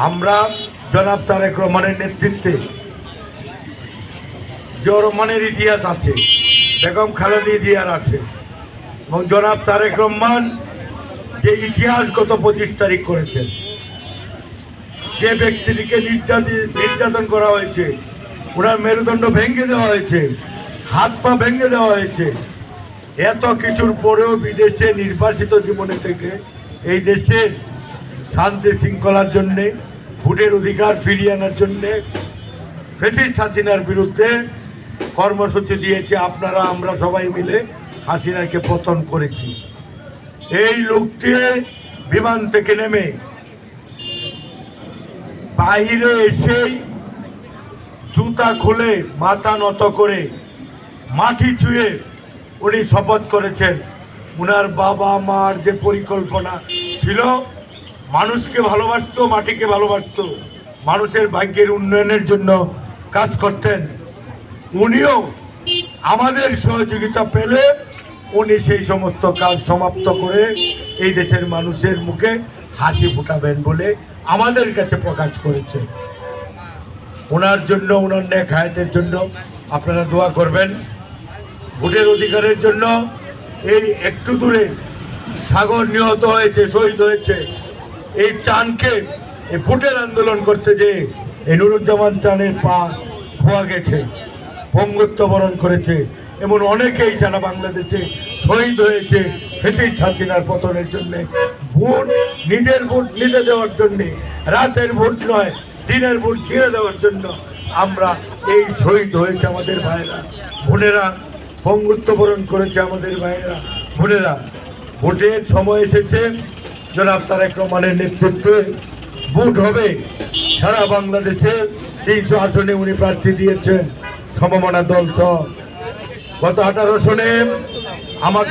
আমরা জনাব তারেক রহমানের নেতৃত্বে, জিয়াউর রহমানের ইতিহাস আছে, বেগম খালেদা জিয়ার আছে, এবং জনাব তারেক রহমান যে ইতিহাসগত 25 তারিখ করেছেন, যে ব্যক্তিটিকে নির্যাতন করা হয়েছে, ওনার মেরুদণ্ড ভেঙে দেওয়া হয়েছে, হাত পা ভেঙে দেওয়া হয়েছে, এত কিছুর পরেও বিদেশে নির্বাসিত জীবনে থেকে এই দেশের শান্তি শৃঙ্খলার জন্যে, ভোটের অধিকার ফিরিয়ে আনার জন্যে ফ্যাসিস্ট হাসিনার বিরুদ্ধে কর্মসূচি দিয়েছে। আপনারা আমরা সবাই মিলে হাসিনাকে পতন করেছি। এই লোকটি বিমান থেকে নেমে বাইরে এসেই জুতা খুলে মাথা নত করে মাটি ছুঁয়ে উনি শপথ করেছেন উনার বাবা মার যে পরিকল্পনা ছিল, মানুষকে ভালোবাসতো, মাটিকে ভালোবাসতো, মানুষের ভাগ্যের উন্নয়নের জন্য কাজ করতেন। উনিও আমাদের সহযোগিতা পেলে উনি সেই সমস্ত কাজ সমাপ্ত করে এই দেশের মানুষের মুখে হাসি ফোটাবেন বলে আমাদের কাছে প্রকাশ করেছে। ওনার জন্য, ওনার নেক হায়াতের জন্য আপনারা দোয়া করবেন। ভোটের অধিকারের জন্য এই একটু দূরে সাগর নিহত হয়েছে, শহীদ হয়েছে। এই চানকে এই ভোটের আন্দোলন করতে যে এই নুরুজ্জামান চানের পা খোয়া গেছে, পঙ্গুত্ব বরণ করেছে, এমন অনেকেই সারা বাংলাদেশে শহীদ হয়েছে ফ্যাসিস্ট হাসিনার পতনের জন্যে। ভোট, নিজের ভোট নিজে দেওয়ার জন্যে, রাতের ভোট নয় দিনের ভোট কিনে দেওয়ার জন্য আমরা এই শহীদ হয়েছে আমাদের ভাইয়েরা বোনেরা, পঙ্গুত্ব বরণ করেছে আমাদের ভাইয়েরা বোনেরা। ভোটের সময় এসেছে, জনাব তারেক রহমানের নেতৃত্বে ভোট হবে। সারা বাংলাদেশে 300 আসনে উনি প্রার্থী দিয়েছেন সমমনা দল সহ। গত 18 সনে আমাকে